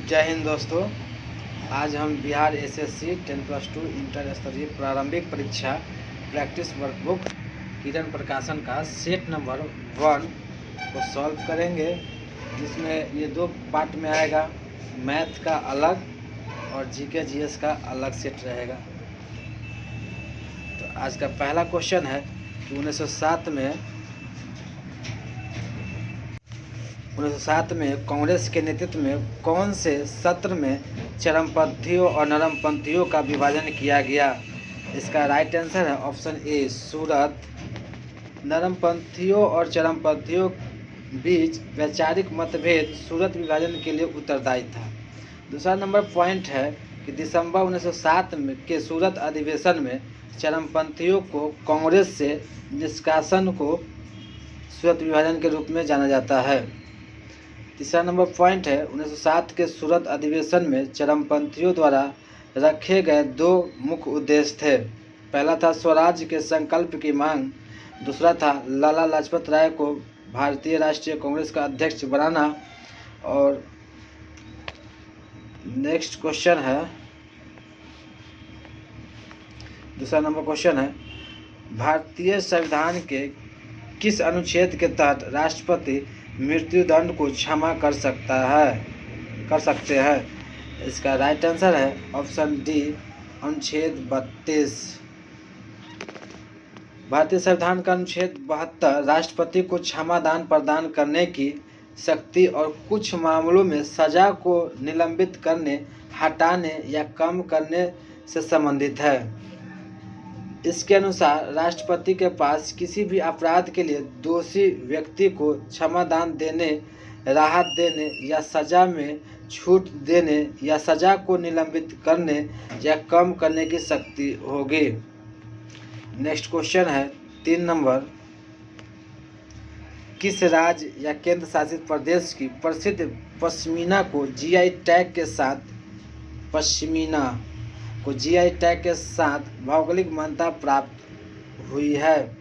जय हिंद दोस्तों। आज हम बिहार एसएससी 10+2 इंटर स्तरीय प्रारंभिक परीक्षा प्रैक्टिस वर्कबुक किरण प्रकाशन का सेट नंबर 1 को सॉल्व करेंगे, जिसमें ये 2 पार्ट में आएगा। मैथ का अलग और जीके जीएस का अलग सेट रहेगा। तो आज का पहला क्वेश्चन है कि 1907 में कांग्रेस के नेतृत्व में कौन से सत्र में चरमपंथियों और नरमपंथियों का विभाजन किया गया। इसका राइट आंसर है ऑप्शन ए सूरत। नरमपंथियों और चरमपंथियों बीच वैचारिक मतभेद सूरत विभाजन के लिए उत्तरदायी था। दूसरा नंबर पॉइंट है कि दिसंबर 1907 के सूरत अधिवेशन में चरमपंथियों को कांग्रेस से निष्कासन को सूरत विभाजन के रूप में जाना जाता है। तीसरा नंबर पॉइंट है 1907 के सूरत अधिवेशन में चरमपंथियों द्वारा रखे गए 2 मुख्य उद्देश्य थे। पहला था स्वराज के संकल्प की मांग, दूसरा था लाला लाजपत राय को भारतीय राष्ट्रीय कांग्रेस का अध्यक्ष बनाना। और नेक्स्ट क्वेश्चन है, दूसरा नंबर क्वेश्चन है भारतीय संविधान के किस अनुच्छेद के तहत राष्ट्रपति मृत्युदंड को क्षमा कर सकते हैं। इसका राइट आंसर है ऑप्शन डी अनुच्छेद 32। भारतीय संविधान का अनुच्छेद 72 राष्ट्रपति को क्षमादान प्रदान करने की शक्ति और कुछ मामलों में सजा को निलंबित करने, हटाने या कम करने से संबंधित है। इसके अनुसार राष्ट्रपति के पास किसी भी अपराध के लिए दोषी व्यक्ति को क्षमादान देने, राहत देने या सजा में छूट देने या सजा को निलंबित करने या कम करने की शक्ति होगी। नेक्स्ट क्वेश्चन है 3 नंबर, किस राज्य या केंद्र शासित प्रदेश की प्रसिद्ध पश्मीना को जीआई टैग के साथ भौगोलिक मान्यता प्राप्त हुई है।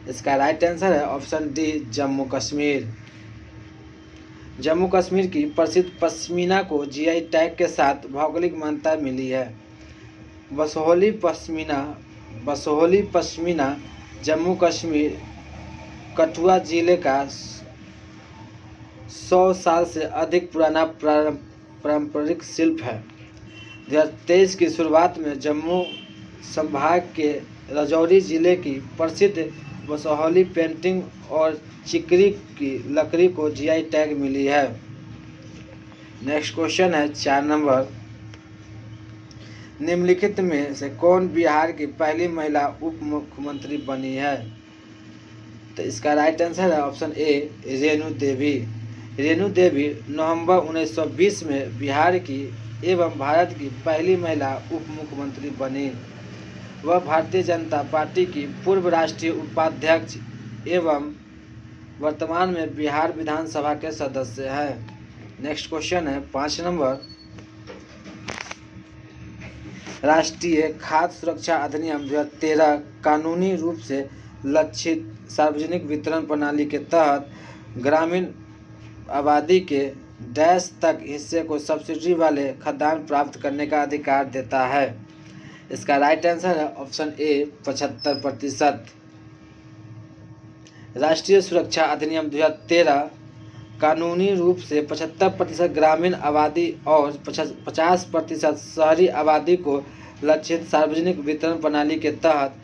इसका राइट आंसर है ऑप्शन डी जम्मू कश्मीर। जम्मू कश्मीर की प्रसिद्ध पश्मीना को जीआई टैग के साथ भौगोलिक मान्यता मिली है। बसोहली पश्मीना जम्मू कश्मीर कठुआ जिले का 100 साल से अधिक पुराना पारंपरिक शिल्प है। 2023 की शुरुआत में जम्मू संभाग के राजौरी जिले की प्रसिद्ध बसोहली पेंटिंग और चिकरी की लकड़ी को जीआई टैग मिली है। नेक्स्ट क्वेश्चन है 4 नंबर, निम्नलिखित में से कौन बिहार की पहली महिला उप मुख्यमंत्री बनी है। तो इसका राइट आंसर है ऑप्शन ए रेणु देवी। रेणु देवी नवंबर 1920 में बिहार की एवं भारत की पहली महिला उप मुख्यमंत्री बनी। वह भारतीय जनता पार्टी की पूर्व राष्ट्रीय उपाध्यक्ष एवं वर्तमान में बिहार विधानसभा के सदस्य हैं। नेक्स्ट क्वेश्चन है 5 नंबर, राष्ट्रीय खाद्य सुरक्षा अधिनियम 2013 कानूनी रूप से लक्षित सार्वजनिक वितरण प्रणाली के तहत ग्रामीण आबादी के डैश तक हिस्से को सब्सिडी वाले खाद्यान्न प्राप्त करने का अधिकार देता है। इसका राइट आंसर है ऑप्शन ए 75%। राष्ट्रीय सुरक्षा अधिनियम 2013 कानूनी रूप से 75% ग्रामीण आबादी और 50% शहरी आबादी को लक्षित सार्वजनिक वितरण प्रणाली के तहत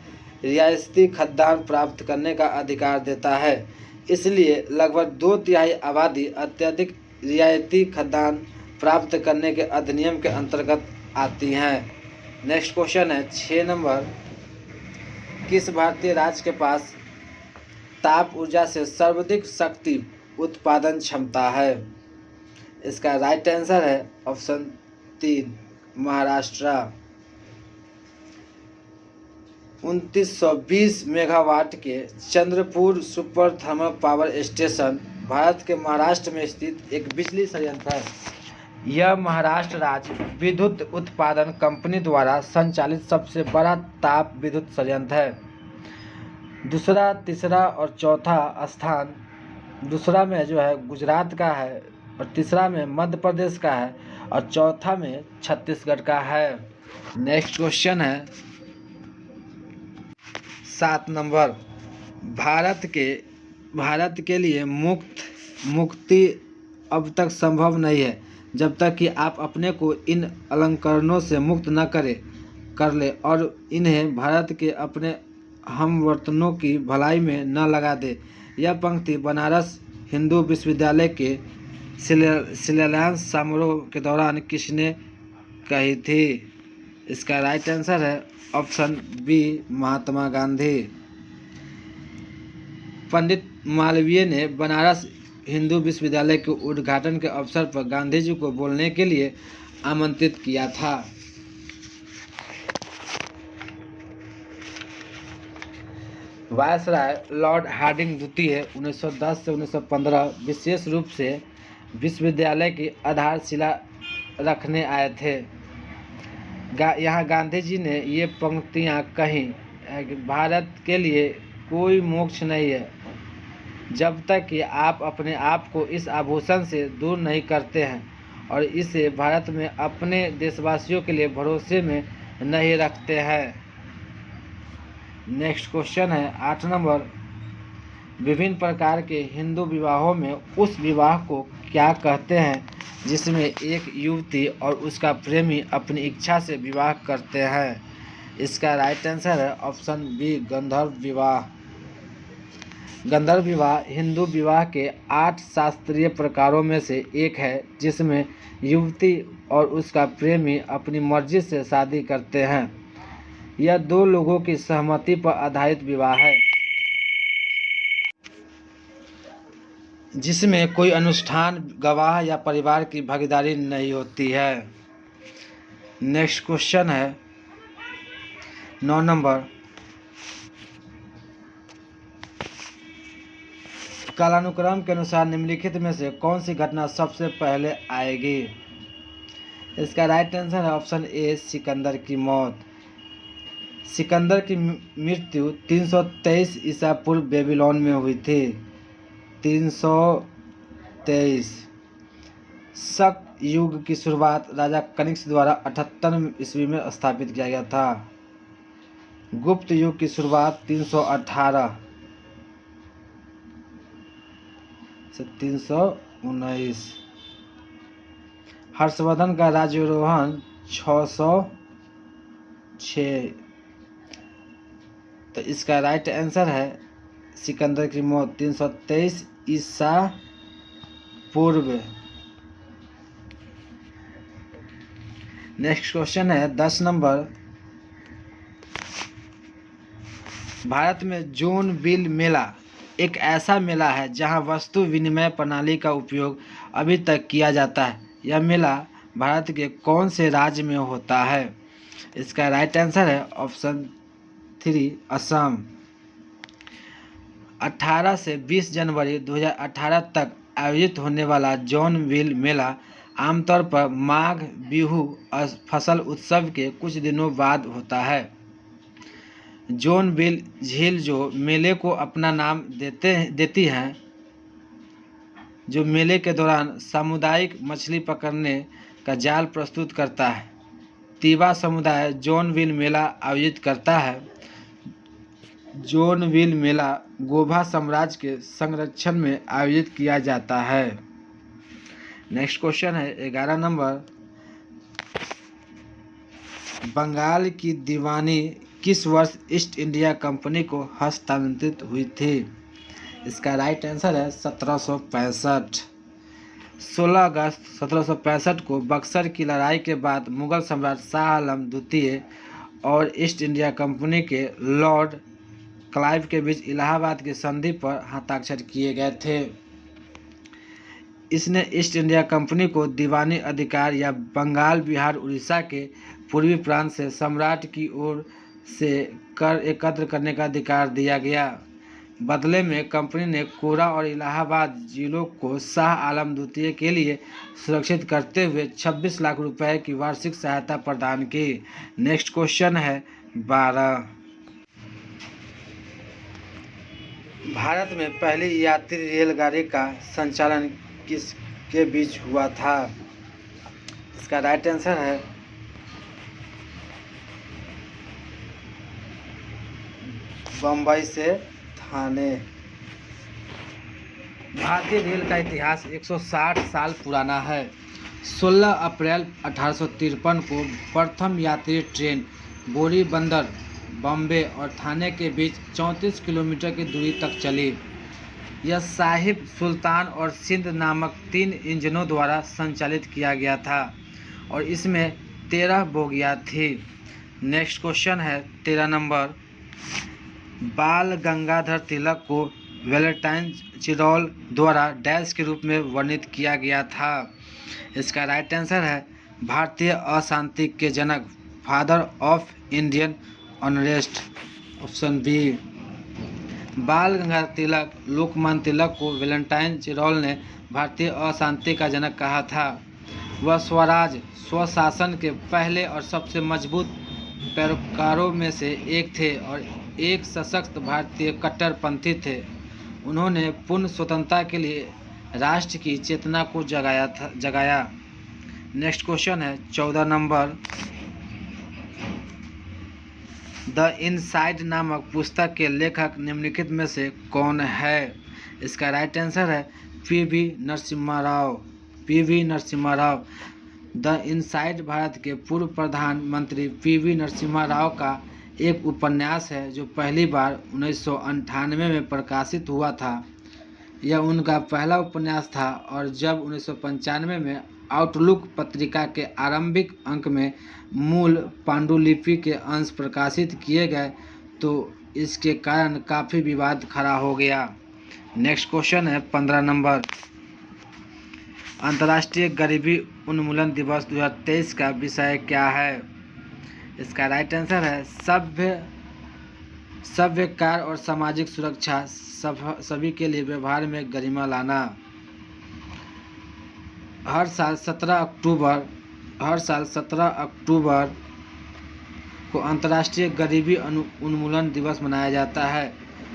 रियायती खाद्यान्न प्राप्त करने का अधिकार देता है। इसलिए लगभग 2/3 आबादी अत्यधिक रियायती खाद्यान्न प्राप्त करने के अधिनियम के अंतर्गत आती हैं। नेक्स्ट क्वेश्चन है 6 नंबर, किस भारतीय राज्य के पास ताप ऊर्जा से सर्वाधिक शक्ति उत्पादन क्षमता है। इसका राइट आंसर है ऑप्शन 3 महाराष्ट्र। 2920 मेगावाट के Chandrapur super thermal power station Bharat के महाराष्ट्र में स्थित एक बिजली संयंत्र है। यह महाराष्ट्र राज्य विद्युत उत्पादन कंपनी द्वारा संचालित सबसे बड़ा ताप विद्युत संयंत्र है। दूसरा, तीसरा और चौथा स्थान दूसरा में जो है गुजरात का है और तीसरा में मध्य प्रदेश का है और चौथा में छत्तीसगढ़ का है। नेक्स्ट क्वेश्चन है 7 नंबर। भारत के लिए मुक्ति अब तक संभव नहीं है जब तक कि आप अपने को इन अलंकरणों से मुक्त न कर ले और इन्हें भारत के अपने हमवतनों की भलाई में न लगा दे। यह पंक्ति बनारस हिंदू विश्वविद्यालय के शिलान्यास समारोह के दौरान किसने कही थी? इसका राइट आंसर है ऑप्शन बी, महात्मा गांधी। पंडित मालवीय ने बनारस हिंदू विश्वविद्यालय के उद्घाटन के अवसर पर गांधी जी को बोलने के लिए आमंत्रित किया था। वायसराय लॉर्ड हार्डिंग द्वितीय 1910 से 1915 विशेष रूप से विश्वविद्यालय की आधारशिला रखने आए थे। यहाँ गांधी जी ने ये पंक्तियाँ कहीं कि भारत के लिए कोई मोक्ष नहीं है जब तक कि आप अपने आप को इस आभूषण से दूर नहीं करते हैं और इसे भारत में अपने देशवासियों के लिए भरोसे में नहीं रखते हैं। नेक्स्ट क्वेश्चन है 8 नंबर। विभिन्न प्रकार के हिंदू विवाहों में उस विवाह को क्या कहते हैं जिसमें एक युवती और उसका प्रेमी अपनी इच्छा से विवाह करते हैं? इसका राइट आंसर है ऑप्शन बी, गंधर्व विवाह। गंधर्व विवाह हिंदू विवाह के 8 शास्त्रीय प्रकारों में से एक है जिसमें युवती और उसका प्रेमी अपनी मर्जी से शादी करते हैं। यह 2 लोगों की सहमति पर आधारित विवाह है जिसमें कोई अनुष्ठान, गवाह या परिवार की भागीदारी नहीं होती है। नेक्स्ट क्वेश्चन है 9 नंबर। कालानुक्रम के अनुसार निम्नलिखित में से कौन सी घटना सबसे पहले आएगी? इसका राइट आंसर है ऑप्शन ए, सिकंदर की मौत। सिकंदर की मृत्यु 323 ईसा पूर्व बेबीलोन में हुई थी। 323। शक युग की शुरुआत राजा कनिष्क द्वारा 78 ईस्वी में स्थापित किया गया था। गुप्त युग की शुरुआत 318 से 319। हर्षवर्धन का राज्यारोहण 606। तो इसका राइट आंसर है सिकंदर की मौत 323 ईसा पूर्व। नेक्स्ट क्वेश्चन है 10 नंबर। भारत में जोन बिल मेला एक ऐसा मेला है जहां वस्तु विनिमय प्रणाली का उपयोग अभी तक किया जाता है। यह मेला भारत के कौन से राज्य में होता है? इसका राइट आंसर है ऑप्शन 3, असम। 18 से 20 जनवरी 2018 तक आयोजित होने वाला जॉन बिल मेला आमतौर पर माघ बिहू फसल उत्सव के कुछ दिनों बाद होता है। जॉन बिल झील जो मेले को अपना नाम देती हैं, जो मेले के दौरान सामुदायिक मछली पकड़ने का जाल प्रस्तुत करता है। तीवा समुदाय जॉन बिल मेला आयोजित करता है। जॉन बिल मेला गोभा साम्राज्य के संरक्षण में आयोजित किया जाता है। नेक्स्ट क्वेश्चन है 11 नंबर। बंगाल की दीवानी किस वर्ष ईस्ट इंडिया कंपनी को हस्तांतरित हुई थी? इसका राइट आंसर है 1765। 16 अगस्त 1765 को बक्सर की लड़ाई के बाद मुगल सम्राट शाह आलम द्वितीय और ईस्ट इंडिया कंपनी के लॉर्ड क्लाइव के बीच इलाहाबाद की संधि पर हस्ताक्षर किए गए थे। इसने ईस्ट इंडिया कंपनी को दीवानी अधिकार या बंगाल, बिहार, उड़ीसा के पूर्वी प्रांत से सम्राट की ओर से कर एकत्र करने का अधिकार दिया गया। बदले में कंपनी ने कोरा और इलाहाबाद जिलों को शाह आलम द्वितीय के लिए सुरक्षित करते हुए 26 लाख रुपए की वार्षिक सहायता प्रदान की। नेक्स्ट क्वेश्चन है 12। भारत में पहली यात्री रेलगाड़ी का संचालन किसके बीच हुआ था? इसका राइट आंसर है बम्बई से थाने। भारतीय रेल का इतिहास 160 साल पुराना है। 16 अप्रैल 1853 को प्रथम यात्री ट्रेन बोरी बंदर बॉम्बे और थाने के बीच 34 किलोमीटर की दूरी तक चली। यह साहिब सुल्तान और सिंध नामक 3 इंजनों द्वारा संचालित किया गया था और इसमें 13 बोगियां थी। नेक्स्ट क्वेश्चन है 13 नंबर। बाल गंगाधर तिलक को वैलेंटाइन चिरौल द्वारा डैश के रूप में वर्णित किया गया था। इसका राइट आंसर है भारतीय अशांति के जनक, father of Indian unrest, option B. Bal Gangadhar तिलक, लोकमान्य तिलक को वैलेंटाइन चिरौल ने भारतीय अशांति का जनक कहा था। वह स्वराज स्वशासन के पहले और सबसे मजबूत पैरोकारों में से एक थे और एक सशक्त भारतीय कट्टरपंथी थे। उन्होंने पूर्ण स्वतंत्रता के लिए राष्ट्र की चेतना को जगाया। नेक्स्ट क्वेश्चन है 14 नंबर। द इनसाइड नामक पुस्तक के लेखक निम्नलिखित में से कौन है? इसका राइट आंसर है P V. Narasimha Rao. The inside Bharat के पूर्व प्रधानमंत्री पी.वी. नरसिम्हा राव का एक उपन्यास है जो पहली बार 1998 में प्रकाशित हुआ था। यह उनका पहला उपन्यास था और जब 1995 में आउटलुक पत्रिका के आरंभिक अंक में मूल पांडुलिपि के अंश प्रकाशित किए गए तो इसके कारण काफ़ी विवाद खड़ा हो गया। नेक्स्ट क्वेश्चन है 15 नंबर। अंतर्राष्ट्रीय गरीबी उन्मूलन दिवस 2023 का विषय क्या है? इसका राइट आंसर है सभ्य कार्य और सामाजिक सुरक्षा, सभी के लिए व्यवहार में गरिमा लाना। हर साल 17 अक्टूबर को अंतर्राष्ट्रीय गरीबी उन्मूलन दिवस मनाया जाता है।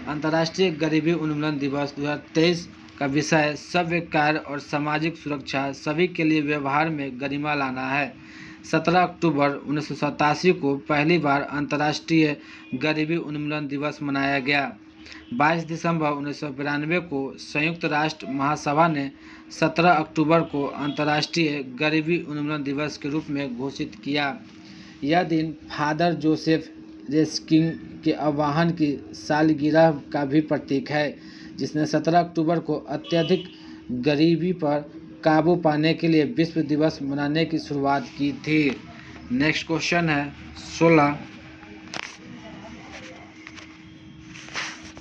अंतर्राष्ट्रीय गरीबी उन्मूलन दिवस 2023 का विषय सभ्य कार्य और सामाजिक सुरक्षा, सभी के लिए व्यवहार में गरिमा लाना है। 17 अक्टूबर 1987 को पहली बार अंतर्राष्ट्रीय गरीबी उन्मूलन दिवस मनाया गया। 22 दिसंबर 1992 को संयुक्त राष्ट्र महासभा ने 17 अक्टूबर को अंतर्राष्ट्रीय गरीबी उन्मूलन दिवस के रूप में घोषित किया। यह दिन फादर जोसेफ रेस्किंग के आह्वान की सालगिरह का भी प्रतीक है, जिसने 17 अक्टूबर को अत्यधिक गरीबी पर काबू पाने के लिए विश्व दिवस मनाने की शुरुआत की थी। नेक्स्ट क्वेश्चन है 16।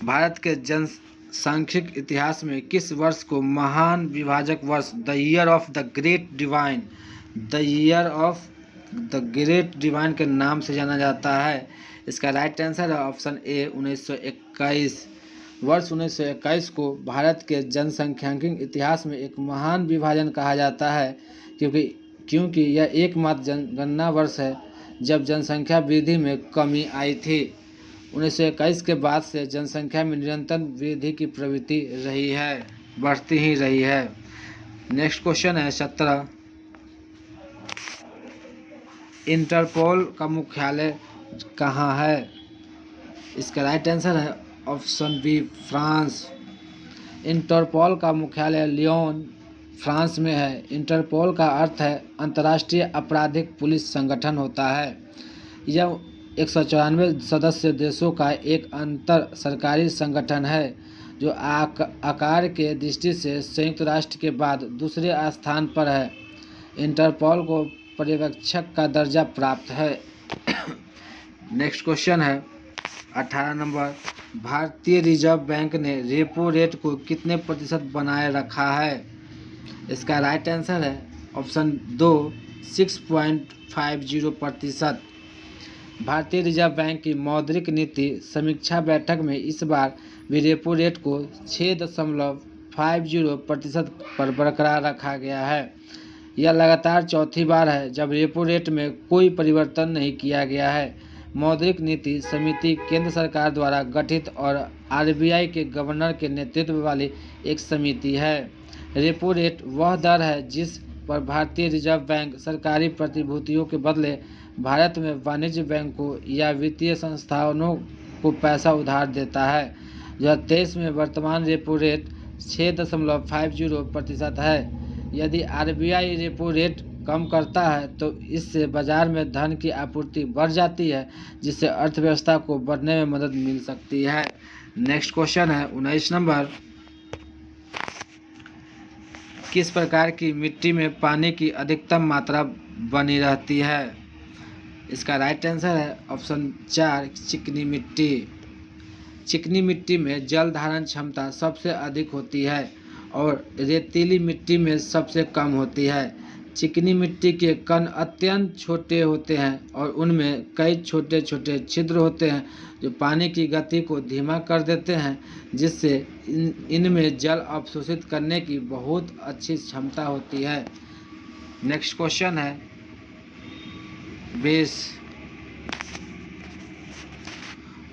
भारत के जनसांख्यिक इतिहास में किस वर्ष को महान विभाजक वर्ष the year of the great divine के नाम से जाना जाता है? इसका राइट आंसर है ऑप्शन ए 1921। वर्ष 1921 को भारत के जनसांख्यिक इतिहास में एक महान विभाजन कहा जाता है क्योंकि यह एकमात्र जनगणना वर्ष है जब जनसंख्या वृद्धि में कमी आई थी। 1921 के बाद से जनसंख्या में निरंतर वृद्धि की प्रवृत्ति रही है, बढ़ती ही रही है। नेक्स्ट क्वेश्चन है 17। इंटरपोल का मुख्यालय कहाँ है? इसका राइट आंसर है ऑप्शन बी फ्रांस। इंटरपोल का मुख्यालय लियोन, फ्रांस में है। इंटरपोल का अर्थ है अंतर्राष्ट्रीय आपराधिक पुलिस संगठन होता है। यह 194 सदस्य देशों का एक अंतर सरकारी संगठन है जो आकार के दृष्टि से संयुक्त राष्ट्र के बाद दूसरे स्थान पर है। इंटरपोल को पर्यवेक्षक का दर्जा प्राप्त है। नेक्स्ट क्वेश्चन है 18 नंबर। भारतीय रिजर्व बैंक ने रेपो रेट को कितने प्रतिशत बनाए रखा है? इसका राइट आंसर है ऑप्शन 2 6.50%। भारतीय रिजर्व बैंक की मौद्रिक नीति समीक्षा बैठक में इस बार भी रेपो रेट को 6.50% पर बरकरार रखा गया है। यह लगातार चौथी बार है जब रेपो रेट में कोई परिवर्तन नहीं किया गया है। मौद्रिक नीति समिति केंद्र सरकार द्वारा गठित और आरबीआई के गवर्नर के नेतृत्व वाली एक समिति है। रेपो रेट वह दर है जिस पर भारतीय रिजर्व बैंक सरकारी प्रतिभूतियों के बदले भारत में वाणिज्य बैंकों या वित्तीय संस्थानों को पैसा उधार देता है। 2023 में वर्तमान रेपो रेट 6.50% है। यदि आरबीआई रेपो रेट कम करता है तो इससे बाजार में धन की आपूर्ति बढ़ जाती है, जिससे अर्थव्यवस्था को बढ़ने में मदद मिल सकती है। नेक्स्ट क्वेश्चन है 19 नंबर। किस प्रकार की मिट्टी में पानी की अधिकतम मात्रा बनी रहती है? इसका राइट आंसर है ऑप्शन 4 चिकनी मिट्टी। चिकनी मिट्टी में जल धारण क्षमता सबसे अधिक होती है और रेतीली मिट्टी में सबसे कम होती है। चिकनी मिट्टी के कण अत्यंत छोटे होते हैं और उनमें कई छोटे छोटे छिद्र होते हैं जो पानी की गति को धीमा कर देते हैं, जिससे इनमें जल अवशोषित करने की बहुत अच्छी क्षमता होती है। नेक्स्ट क्वेश्चन है 20।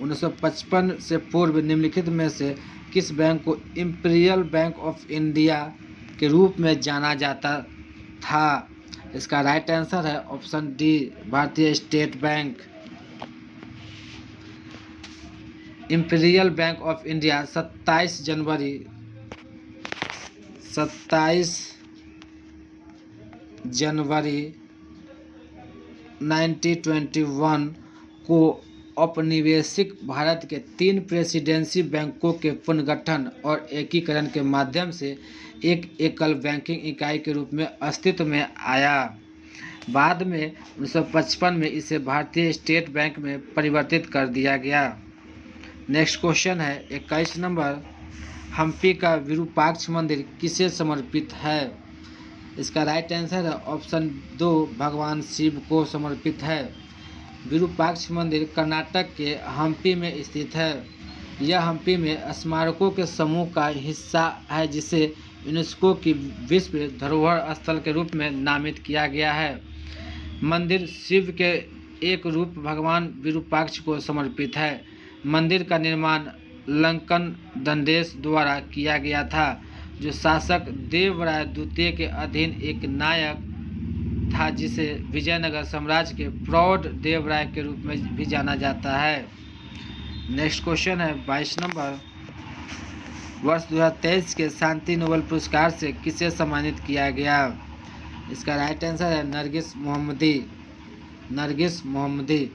1955 से पूर्व निम्नलिखित में से किस बैंक को इंपीरियल बैंक ऑफ इंडिया के रूप में जाना जाता था? इसका राइट आंसर है ऑप्शन डी भारतीय state bank. Imperial bank of India 27 जनवरी 1921 को औपनिवेशिक भारत के 3 प्रेसिडेंसी बैंकों के पुनर्गठन और एकीकरण के माध्यम से एक एकल बैंकिंग इकाई के रूप में अस्तित्व में आया। बाद में 1955 में इसे भारतीय स्टेट बैंक में परिवर्तित कर दिया गया। नेक्स्ट क्वेश्चन है 21 नंबर। हम्पी का विरूपाक्ष मंदिर किसे समर्पित है? इसका राइट आंसर है ऑप्शन 2 भगवान शिव को समर्पित है। विरूपाक्ष मंदिर कर्नाटक के हम्पी में स्थित है। यह हम्पी में स्मारकों के समूह का हिस्सा है, जिसे यूनेस्को की विश्व धरोहर स्थल के रूप में नामित किया गया है। मंदिर शिव के एक रूप भगवान विरूपाक्ष को समर्पित है। मंदिर का निर्माण लंकन दंडेश द्वारा किया गया था, जो शासक देवराय द्वितीय के अधीन एक नायक था, जिसे विजयनगर साम्राज्य के प्रौढ़ देवराय के रूप में भी जाना जाता है। नेक्स्ट क्वेश्चन है 22 नंबर। वर्ष 2023 के शांति नोबेल पुरस्कार से किसे सम्मानित किया गया? इसका राइट आंसर है नरगिस मोहम्मदी। नरगिस मोहम्मदी।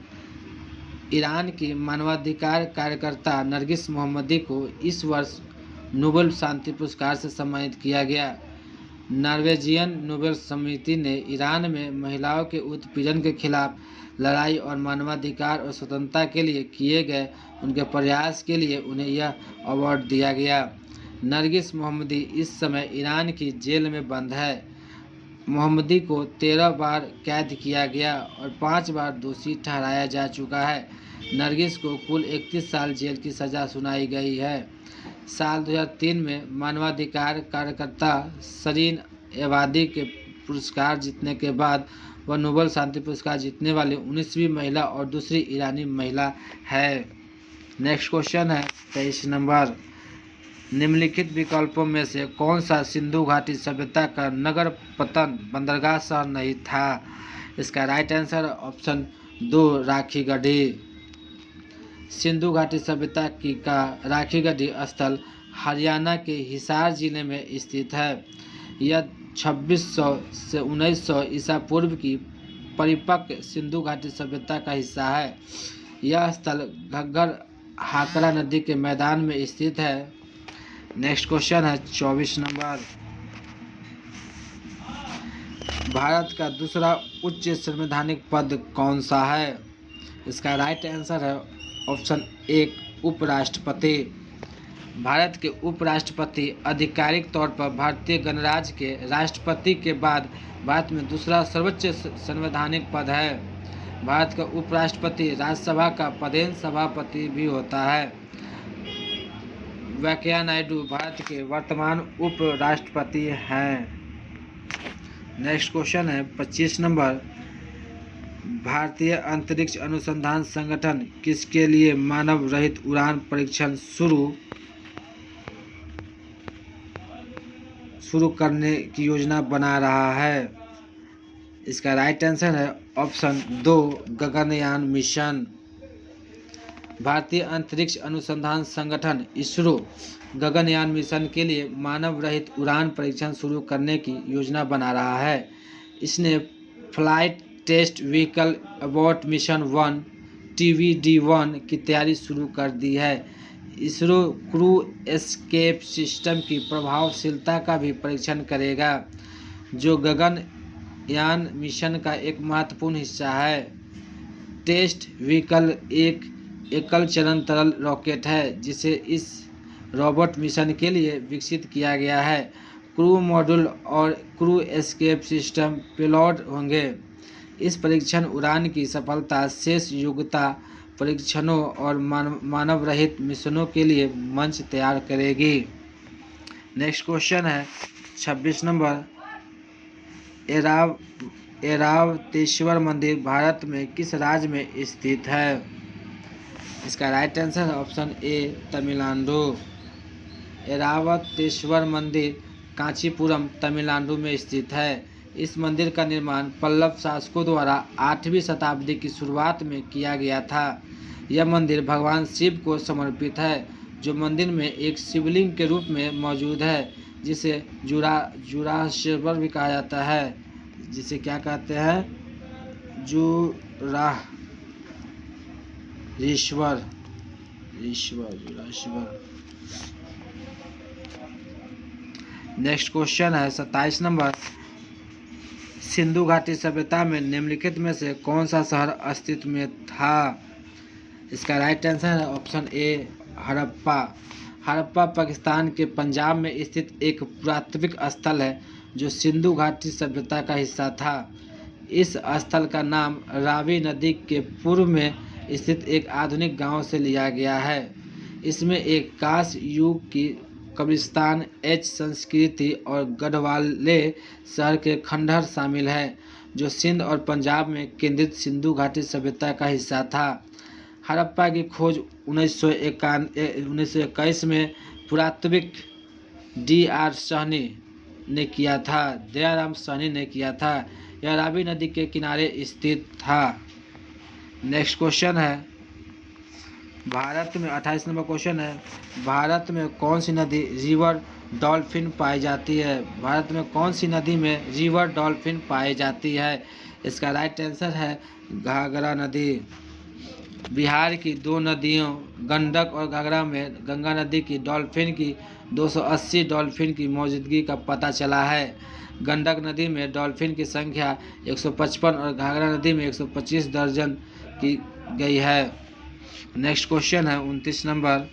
ईरान की मानवाधिकार कार्यकर्ता नरगिस मोहम्मदी को इस वर्ष नोबेल शांति पुरस्कार से सम्मानित किया गया। नॉर्वेजियन नोबेल समिति ने ईरान में महिलाओं के उत्पीड़न के खिलाफ लड़ाई और मानवाधिकार और स्वतंत्रता के लिए किए गए उनके प्रयास के लिए उन्हें यह अवार्ड दिया गया। नरगिस मोहम्मदी इस समय ईरान की जेल में बंद है। मोहम्मदी को 13 बार कैद किया गया और 5 बार दोषी ठहराया जा चुका है। नरगिस को कुल 31 साल जेल की सज़ा सुनाई गई है। साल 2003 में मानवाधिकार कार्यकर्ता शरीन एबादी के पुरस्कार जीतने के बाद वह नोबेल शांति पुरस्कार जीतने वाली 19वीं महिला और दूसरी ईरानी महिला है। नेक्स्ट क्वेश्चन है 23 नंबर। निम्नलिखित विकल्पों में से कौन सा सिंधु घाटी सभ्यता का नगर पतन बंदरगाह शहर नहीं था? इसका right answer option 2 Rakhigarhi. Sindhu घाटी सभ्यता का राखीगढ़ी स्थल हरियाणा के हिसार जिले में स्थित है। यह 2600 से 1900 ईसा पूर्व की परिपक्व सिंधु घाटी सभ्यता का हिस्सा है। यह स्थल घग्गर हाकरा नदी के मैदान में स्थित है। नेक्स्ट क्वेश्चन है 24 नंबर। भारत का दूसरा उच्च संवैधानिक पद कौन सा है? इसका राइट आंसर है ऑप्शन 1 उपराष्ट्रपति। भारत के उपराष्ट्रपति आधिकारिक तौर पर भारतीय गणराज्य के राष्ट्रपति के बाद भारत में दूसरा सर्वोच्च संवैधानिक पद है। भारत का उपराष्ट्रपति राज्यसभा का पदेन सभापति भी होता है। वेंकैया नायडू भारत के वर्तमान उपराष्ट्रपति हैं। नेक्स्ट क्वेश्चन है 25 नंबर। भारतीय अंतरिक्ष अनुसंधान संगठन किसके लिए मानव रहित उड़ान परीक्षण शुरू करने की योजना बना रहा है? इसका राइट आंसर है ऑप्शन 2 गगनयान मिशन। भारतीय अंतरिक्ष अनुसंधान संगठन इसरो गगनयान मिशन के लिए मानव रहित उड़ान परीक्षण शुरू करने की योजना बना रहा है। इसने flight test vehicle abort mission 1 TVD-1 की तैयारी शुरू कर दी है। इसरो क्रू एस्केप सिस्टम की प्रभावशीलता का भी परीक्षण करेगा, जो गगनयान मिशन का एक महत्वपूर्ण हिस्सा है। टेस्ट व्हीकल एक एकल चरण तरल रॉकेट है, जिसे इस रोबोट मिशन के लिए विकसित किया गया है। क्रू मॉड्यूल और क्रू एस्केप सिस्टम पेलोड होंगे। इस परीक्षण उड़ान की सफलता शेष योग्यता परीक्षणों और मानव रहित मिशनों के लिए मंच तैयार करेगी। नेक्स्ट क्वेश्चन है 26 नंबर। ऐरावतेश्वर मंदिर भारत में किस राज्य में स्थित है? इसका राइट आंसर है ऑप्शन ए तमिलनाडु। ऐरावतेश्वर मंदिर कांचीपुरम तमिलनाडु में स्थित है। इस मंदिर का निर्माण पल्लव शासकों द्वारा 8वीं शताब्दी की शुरुआत में किया गया था। यह मंदिर भगवान शिव को समर्पित है, जो मंदिर में एक शिवलिंग के रूप में मौजूद है, जिसे जुराश्वर भी कहा जाता है। जिसे क्या कहते हैं? जुराश्वर। नेक्स्ट क्वेश्चन है 27 नंबर। सिंधु घाटी सभ्यता में निम्नलिखित में से कौन सा शहर अस्तित्व में था? इसका राइट आंसर है ऑप्शन ए हड़प्पा। हड़प्पा पाकिस्तान के पंजाब में स्थित एक पुरातात्विक स्थल है, जो सिंधु घाटी सभ्यता का हिस्सा था। इस स्थल का नाम रावी नदी के पूर्व में स्थित एक आधुनिक गांव से लिया गया है। इसमें एक कांस्य युग की कब्रिस्तान, एच संस्कृति और गढ़वाले शहर के खंडहर शामिल है, जो सिंध और पंजाब में केंद्रित सिंधु घाटी सभ्यता का हिस्सा था। हड़प्पा की खोज 1921 में पुरातात्विक दयाराम साहनी ने किया था। यह रावी नदी के किनारे स्थित था। नेक्स्ट क्वेश्चन है भारत में 28 नंबर क्वेश्चन है। भारत में कौन सी नदी रिवर डॉल्फिन पाई जाती है? भारत में कौन सी नदी में रिवर डॉल्फिन पाई जाती है? इसका राइट आंसर है घाघरा नदी। बिहार की दो नदियों गंडक और घाघरा में गंगा नदी की डॉल्फिन की 280 डॉल्फिन की मौजूदगी का पता चला है। गंडक नदी में डॉल्फिन की संख्या 155 और घाघरा नदी में 125 दर्जन की गई है। नेक्स्ट क्वेश्चन है 29 नंबर।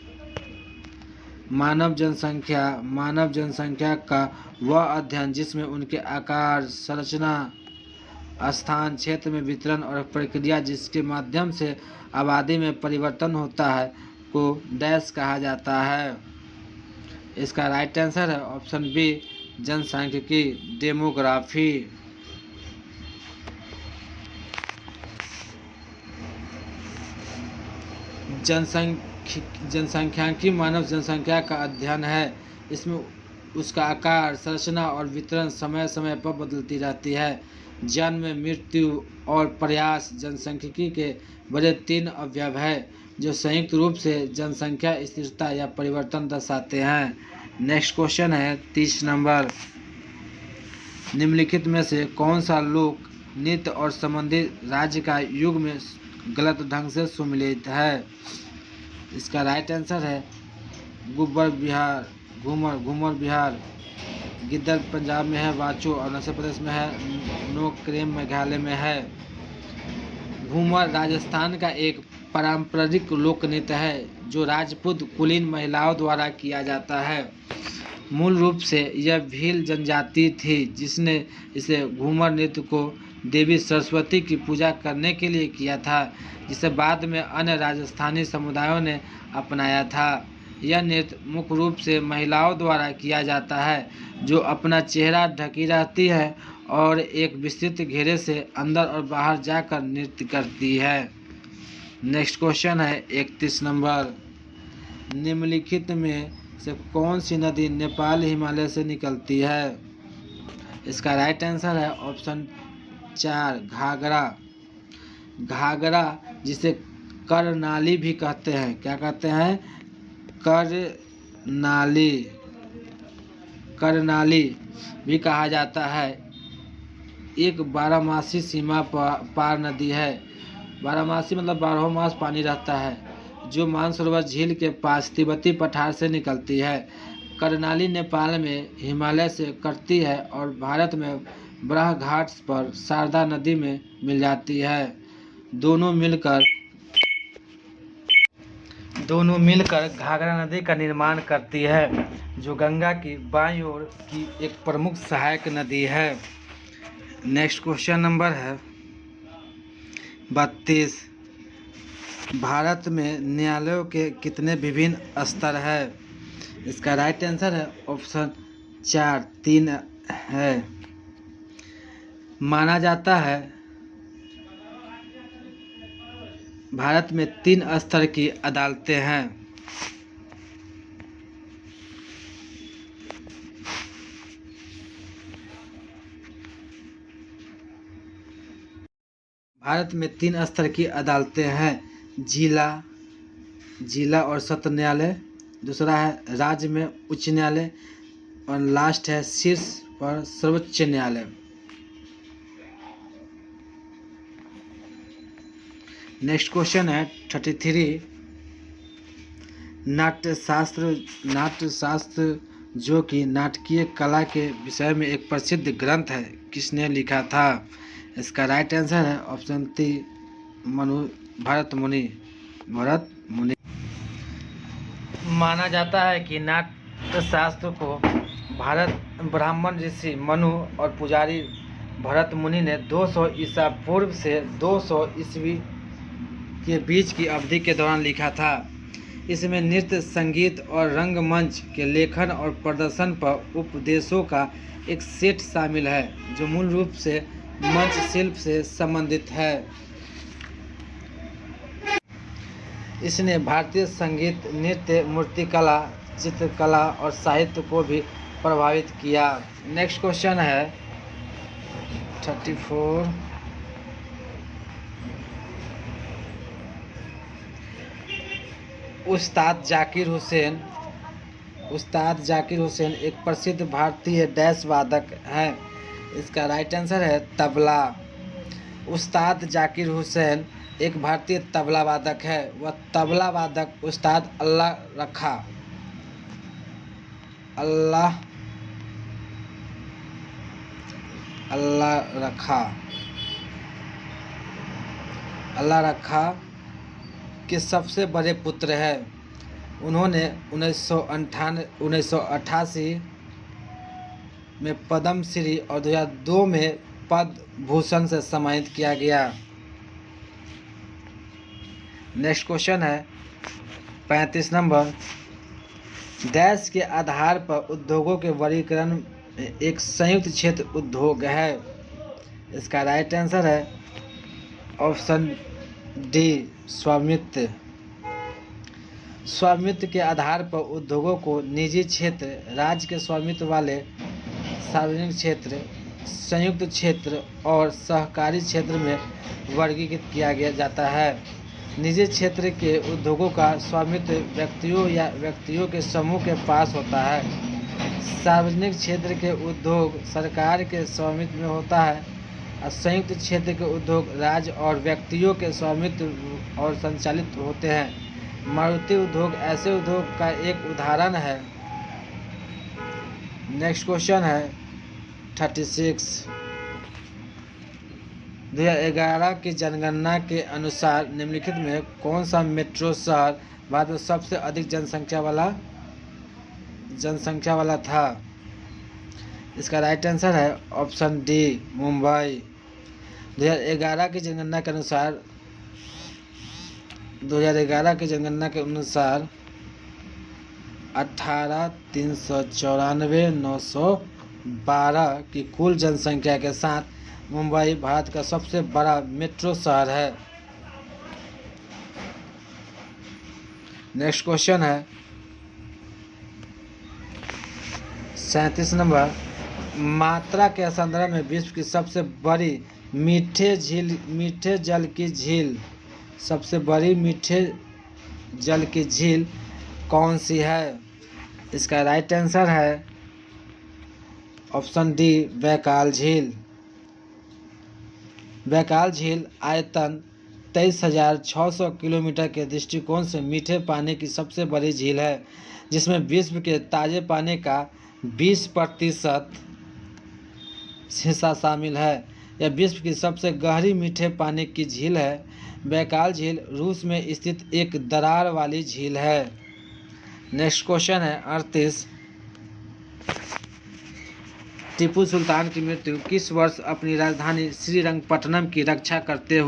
मानव जनसंख्या का वह अध्ययन जिसमें उनके आकार, संरचना, स्थान, क्षेत्र में वितरण और प्रक्रिया जिसके माध्यम से आबादी में परिवर्तन होता है को डैश कहा जाता है? इसका राइट आंसर है ऑप्शन बी जनसांख्यिकी, डेमोग्राफी। जनसांख्यिकी मानव जनसंख्या का अध्ययन है। इसमें उसका आकार, संरचना और वितरण समय समय पर बदलती रहती है। जन्म, मृत्यु और प्रयास जनसांख्यिकी के बड़े 3 अवयव हैं, जो संयुक्त रूप से जनसंख्या स्थिरता या परिवर्तन दर्शाते हैं। नेक्स्ट क्वेश्चन है 30 नंबर। निम्नलिखित में से कौन सा लोक नृत्य और संबंधित राज्य का युग में गलत ढंग से सुमेलित है? इसका राइट आंसर है घूमर बिहार। गिद्दर पंजाब में है, वाचो अरुणाचल प्रदेश में है, नोक्रेम मेघालय में है। घूमर राजस्थान का एक पारंपरिक लोक नृत्य है, जो राजपूत कुलीन महिलाओं द्वारा किया जाता है। मूल रूप से यह भील जनजाति थी, जिसने इसे घूमर नृत्य को देवी सरस्वती की पूजा करने के लिए किया था, जिसे बाद में अन्य राजस्थानी समुदायों ने अपनाया था। यह नृत्य मुख्य रूप से महिलाओं द्वारा किया जाता है, जो अपना चेहरा ढकी रहती है और एक विस्तृत घेरे से अंदर और बाहर जाकर नृत्य करती है। नेक्स्ट क्वेश्चन है 31 नंबर। निम्नलिखित में से कौन सी नदी नेपाल हिमालय से निकलती है? इसका राइट आंसर है ऑप्शन 4 घाघरा। घाघरा जिसे करनाली भी कहते हैं, क्या कहते हैं? करनाली, करनाली भी कहा जाता है। एक बारहमासी सीमा पार नदी है। बारहमासी मतलब 12 मास पानी रहता है, जो मानसरोवर झील के पास तिब्बती पठार से निकलती है। करनाली नेपाल में हिमालय से कटती है और भारत में बराह घाट पर शारदा नदी में मिल जाती है। दोनों मिलकर घाघरा नदी का निर्माण करती है, जो गंगा की बाईं ओर की एक प्रमुख सहायक नदी है। नेक्स्ट क्वेश्चन नंबर है 32। भारत में न्यायालयों के कितने विभिन्न स्तर है? इसका राइट आंसर है ऑप्शन 4 3 है। माना जाता है भारत में 3 स्तर की अदालतें हैं। भारत में 3 स्तर की अदालतें हैं, जिला और सत्र न्यायालय, दूसरा है राज्य में उच्च न्यायालय और लास्ट है शीर्ष पर सर्वोच्च न्यायालय। नेक्स्ट क्वेश्चन है 33। नाट्यशास्त्र जो कि नाटकीय कला के विषय में एक प्रसिद्ध ग्रंथ है, किसने लिखा था? इसका राइट आंसर है ऑप्शन 3 भरत मुनि। माना जाता है कि नाट्यशास्त्र को ब्राह्मण ऋषि मनु और पुजारी भरत मुनि ने 200 ईसा पूर्व से 200 ईस्वी के बीच की अवधि के दौरान लिखा था। इसमें नृत्य, संगीत और रंगमंच के लेखन और प्रदर्शन पर उपदेशों का एक सेट शामिल है, जो मूल रूप से मंच शिल्प से संबंधित है। इसने भारतीय संगीत, नृत्य, मूर्तिकला, चित्रकला और साहित्य को भी प्रभावित किया। नेक्स्ट क्वेश्चन है 34। उस्ताद जाकिर हुसैन एक प्रसिद्ध भारतीय डैश वादक हैं। इसका राइट आंसर है तबला। उस्ताद जाकिर हुसैन एक भारतीय तबला वादक है। वह तबला वादक उस्ताद अल्लाह रखा के सबसे बड़े पुत्र हैं। उन्होंने 1988 में पद्मश्री और 2002 में पद्म भूषण से सम्मानित किया गया। नेक्स्ट क्वेश्चन है 35 नंबर। देश के आधार पर उद्योगों के वर्गीकरण एक संयुक्त क्षेत्र उद्योग है। इसका राइट आंसर है ऑप्शन डी स्वामित्व। स्वामित्व के आधार पर उद्योगों को निजी क्षेत्र, राज्य के स्वामित्व वाले सार्वजनिक क्षेत्र, संयुक्त क्षेत्र और सहकारी क्षेत्र में वर्गीकृत किया जाता है। निजी क्षेत्र के उद्योगों का स्वामित्व व्यक्तियों के समूह के पास होता है। सार्वजनिक क्षेत्र के उद्योग सरकार के स्वामित्व में होता है और संयुक्त क्षेत्र के उद्योग राज्य और व्यक्तियों के स्वामित्व और संचालित होते हैं। मारुति उद्योग ऐसे उद्योग का एक उदाहरण है। नेक्स्ट क्वेश्चन है 36। 2011 की जनगणना के अनुसार निम्नलिखित में कौन सा मेट्रो शहर भारत में सबसे अधिक जनसंख्या वाला था? इसका राइट आंसर है ऑप्शन डी मुंबई। 2011 की जनगणना के अनुसार 18,394,912 की कुल जनसंख्या के साथ मुंबई भारत का सबसे बड़ा मेट्रो शहर है। नेक्स्ट क्वेश्चन है 37 नंबर, मात्रा के संदर्भ में विश्व की सबसे बड़ी मीठे जल की झील, सबसे बड़ी मीठे जल की झील कौन सी है? इसका राइट आंसर है ऑप्शन डी, बैकाल झील। बैकाल झील आयतन 23,600 किलोमीटर के दृष्टिकोण से मीठे पानी की सबसे बड़ी झील है, जिसमें विश्व के ताजे पानी का 20% हिस्सा शामिल है। यह विश्व की सबसे गहरी मीठे पानी की झील है। बैकाल झील रूस में स्थित एक दरार वाली झील है। नेक्स्ट क्वेश्चन है 38, टीपू सुल्तान की मृत्यु किस वर्ष अपनी राजधानी श्रीरंगपट्टनम की रक्षा करते